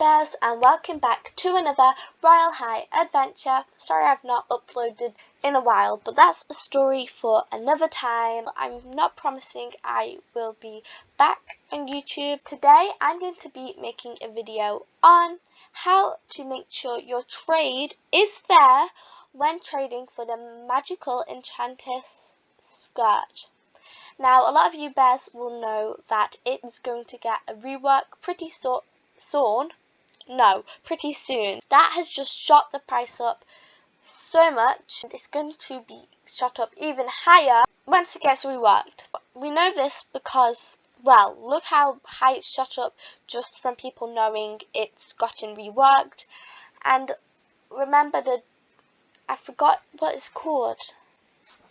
bears, and welcome back to another Royale High adventure. Sorry I've not uploaded in a while, but that's a story for another time. I'm not promising I will be back on YouTube. Today I'm going to be making a video on how to make sure your trade is fair when trading for the magical Enchantress skirt. Now, a lot of you bears will know that it is going to get a rework pretty soon. That has just shot the price up so much. It's going to be shot up even higher once it gets reworked. We know this because, well, look how high it's shot up just from people knowing it's gotten reworked. And remember I forgot what it's called.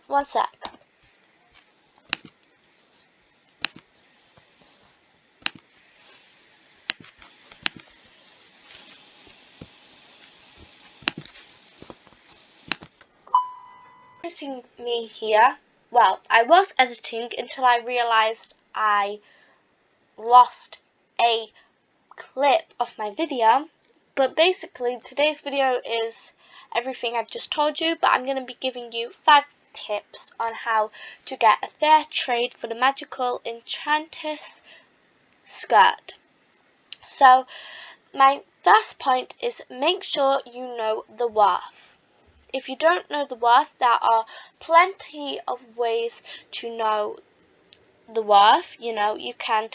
One sec. Editing me here. Well, I was editing until I realized I lost a clip of my video. But basically, today's video is everything I've just told you, but I'm going to be giving you 5 tips on how to get a fair trade for the magical Enchantress skirt. So, my first point is make sure you know the worth. If you don't know the worth, there are plenty of ways to know the worth. You can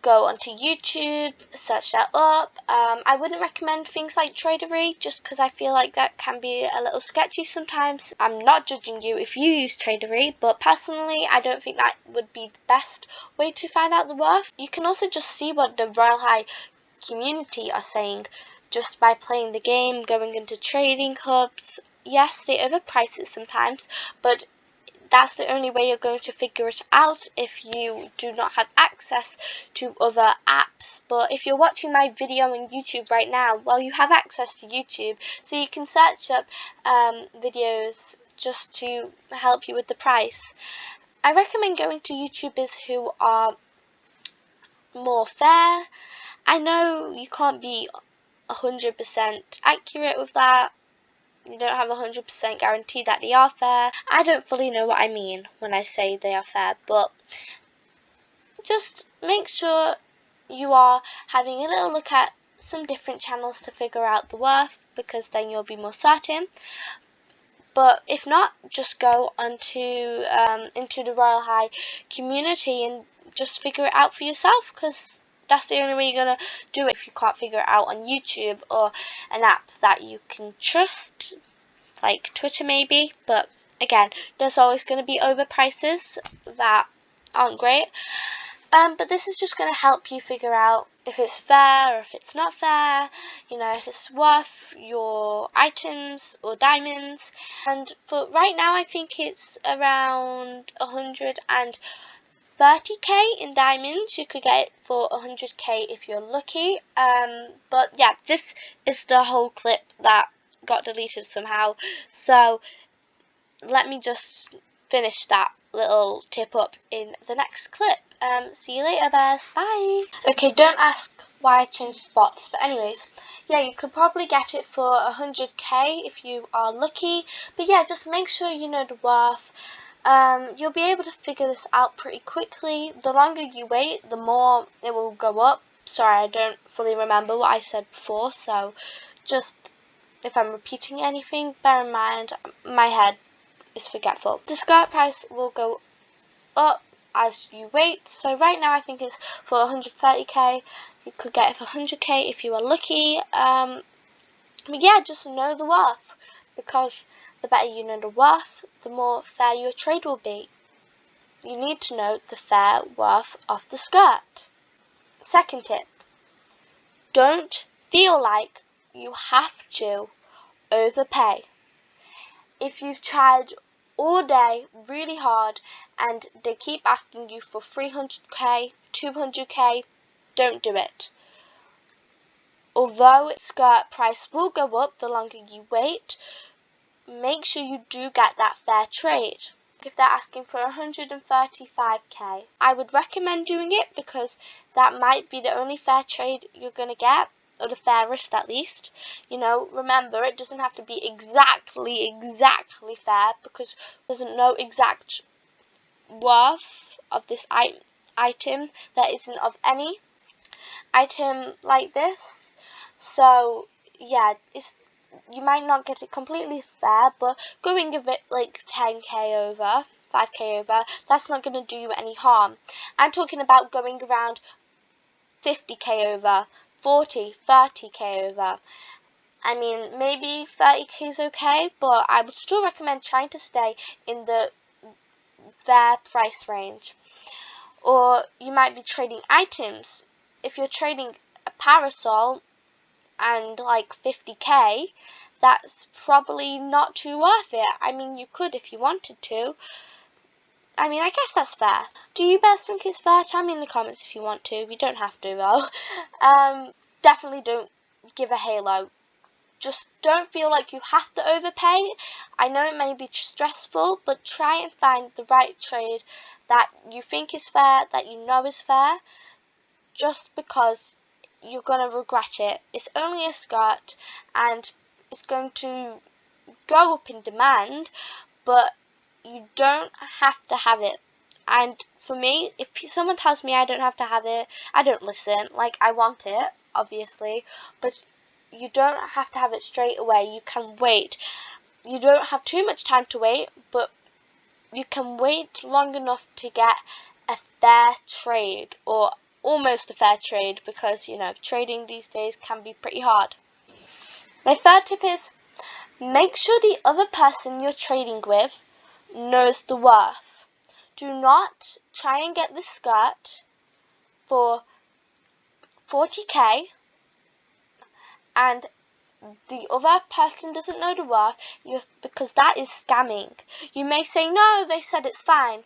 go onto YouTube, search that up. I wouldn't recommend things like Tradery just because I feel like that can be a little sketchy sometimes. I'm not judging you if you use Tradery, but personally I don't think that would be the best way to find out the worth. You can also just see what the Royale High community are saying just by playing the game, going into trading hubs. Yes, they overprice it sometimes, but that's the only way you're going to figure it out if you do not have access to other apps. But if you're watching my video on YouTube right now, well, you have access to YouTube, so you can search up videos just to help you with the price. I recommend going to YouTubers who are more fair. I know you can't be 100% accurate with that. You don't have 100% guarantee that they are fair. I don't fully know what I mean when I say they are fair, but just make sure you are having a little look at some different channels to figure out the worth, because then you'll be more certain. But if not, just go onto into the Royale High community and just figure it out for yourself, because that's the only way you're going to do it if you can't figure it out on YouTube or an app that you can trust, like Twitter maybe. But again, there's always going to be overprices that aren't great. But this is just going to help you figure out if it's fair or if it's not fair, if it's worth your items or diamonds. And for right now, I think it's around 130k in diamonds. You could get it for 100k if you're lucky. But yeah, this is the whole clip that got deleted somehow, so let me just finish that little tip up in the next clip. See you later, bears. Bye. Okay, don't ask why I changed spots, but anyways, yeah, you could probably get it for 100k if you are lucky. But yeah, just make sure you know the worth. You'll be able to figure this out pretty quickly. The longer you wait, the more it will go up. Sorry, I don't fully remember what I said before, so just if I'm repeating anything, bear in mind my head is forgetful. The skirt price will go up as you wait. So right now I think it's for 130k. You could get it for 100k if you are lucky. But yeah, just know the worth, because the better you know the worth, the more fair your trade will be. You need to know the fair worth of the skirt. Second tip, don't feel like you have to overpay. If you've tried all day really hard and they keep asking you for 300k, 200k, don't do it. Although skirt price will go up the longer you wait, make sure you do get that fair trade. If they're asking for 135k, I would recommend doing it, because that might be the only fair trade you're going to get. or the fairest at least. You know, remember, it doesn't have to be exactly fair, because doesn't know exact worth of this item. There isn't of any item like this. So yeah, you might not get it completely fair, but going a bit like 10k over, 5k over, that's not going to do you any harm. I'm talking about going around 50k over, 40, 30k over. I mean, maybe 30k is okay, but I would still recommend trying to stay in their price range. Or you might be trading items. If you're trading a parasol and like 50k, that's probably not too worth it. I mean, you could if you wanted to. I mean, I guess that's fair. Do you guys think it's fair? Tell me in the comments if you want to. You don't have to though. Definitely don't give a halo. Just don't feel like you have to overpay. I know it may be stressful, but try and find the right trade that you think is fair, that you know is fair, just because you're going to regret it. It's only a skirt, and it's going to go up in demand, but you don't have to have it. And for me, if someone tells me I don't have to have it, I don't listen. Like, I want it, obviously, but you don't have to have it straight away. You can wait. You don't have too much time to wait, but you can wait long enough to get a fair trade, or almost a fair trade, because, you know, trading these days can be pretty hard. My third tip is, make sure the other person you're trading with knows the worth. Do not try and get this skirt for 40k and the other person doesn't know the worth, because that is scamming. You may say, no, they said it's fine.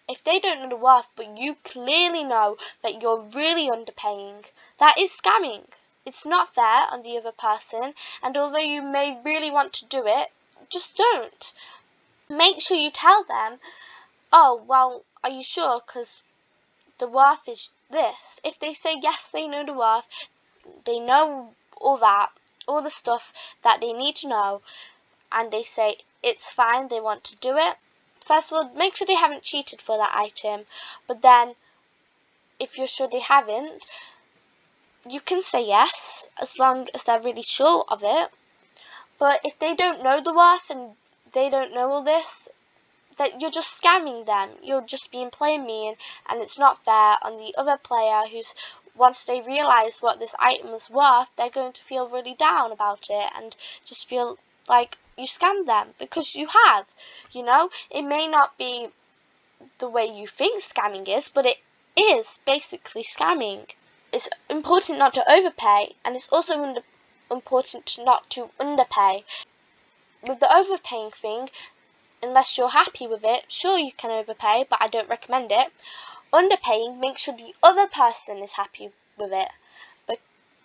If they don't know the worth, but you clearly know that you're really underpaying, that is scamming. It's not fair on the other person, and although you may really want to do it, just don't. Make sure you tell them, oh, well, are you sure? Because the worth is this. If they say yes, they know the worth, they know all that, all the stuff that they need to know, and they say it's fine, they want to do it. First of all, make sure they haven't cheated for that item, but then if you're sure they haven't, you can say yes, as long as they're really sure of it. But if they don't know the worth and they don't know all this, that you're just scamming them. You're just being plain mean, and it's not fair on the other player who's, once they realise what this item is worth, they're going to feel really down about it and just feel like you scammed them, because you have. You know, it may not be the way you think scamming is, but it is basically scamming. It's important not to overpay, and it's also important not to underpay. With the overpaying thing, unless you're happy with it, sure, you can overpay, but I don't recommend it. Underpaying, make sure the other person is happy with it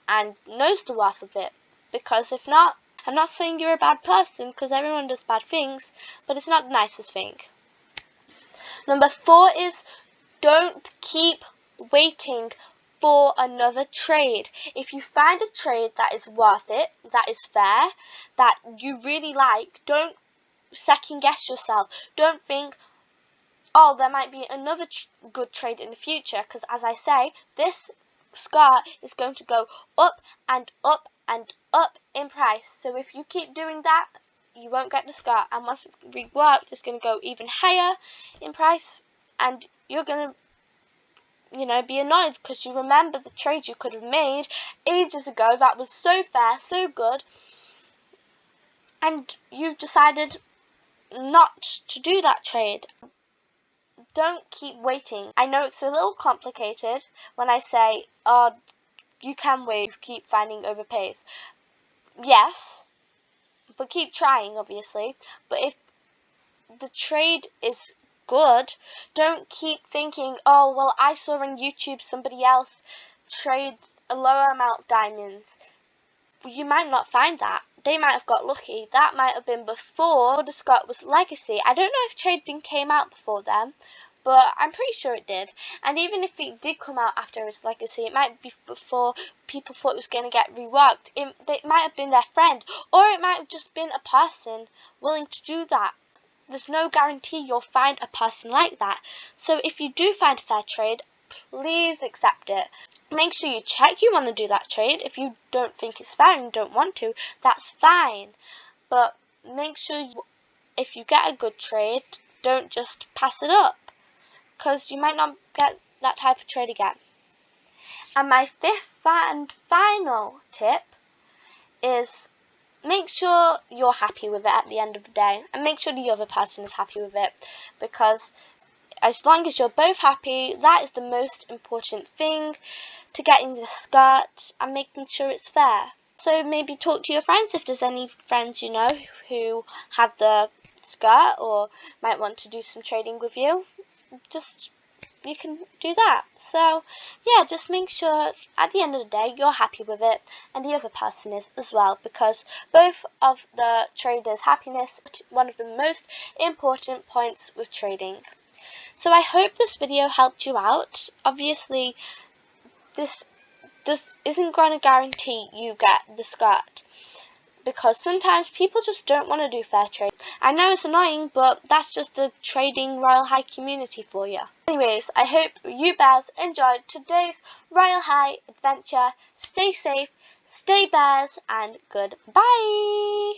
and knows the worth of it, because if not, I'm not saying you're a bad person, because everyone does bad things, but it's not the nicest thing. Number 4 is, don't keep waiting for another trade. If you find a trade that is worth it, that is fair, that you really like, don't second guess yourself. Don't think, oh, there might be another good trade in the future, because as I say, this skirt is going to go up and up and up in price. So if you keep doing that, you won't get the skirt, and once it's reworked, it's going to go even higher in price, and you're going to, you know, be annoyed, because you remember the trade you could have made ages ago that was so fair, so good, and you've decided not to do that trade. Don't keep waiting. I know it's a little complicated when I say, oh, you can wait, keep finding overpays. Yes, but keep trying, obviously. But if the trade is good, don't keep thinking, oh, well, I saw on YouTube somebody else trade a lower amount of diamonds. You might not find that. They might have got lucky. That might have been before the skirt was legacy. I don't know if trading came out before then, but I'm pretty sure it did. And even if it did come out after his legacy, it might be before people thought it was going to get reworked. It might have been their friend, or it might have just been a person willing to do that. There's no guarantee you'll find a person like that. So if you do find a fair trade, please accept it. Make sure you check you want to do that trade. If you don't think it's fair and don't want to, that's fine. But make sure if you get a good trade, don't just pass it up, because you might not get that type of trade again. And my fifth and final tip is make sure you're happy with it at the end of the day, and make sure the other person is happy with it, because as long as you're both happy, that is the most important thing to getting the skirt and making sure it's fair. So maybe talk to your friends if there's any friends you know who have the skirt or might want to do some trading with you. You can do that. So yeah, just make sure at the end of the day you're happy with it and the other person is as well, because both of the traders' happiness is one of the most important points with trading. So I hope this video helped you out. Obviously this isn't going to guarantee you get the skirt, because sometimes people just don't want to do fair trade. I know it's annoying, but that's just the trading Royale High community for you. Anyways, I hope you bears enjoyed today's Royale High adventure. Stay safe, stay bears, and goodbye!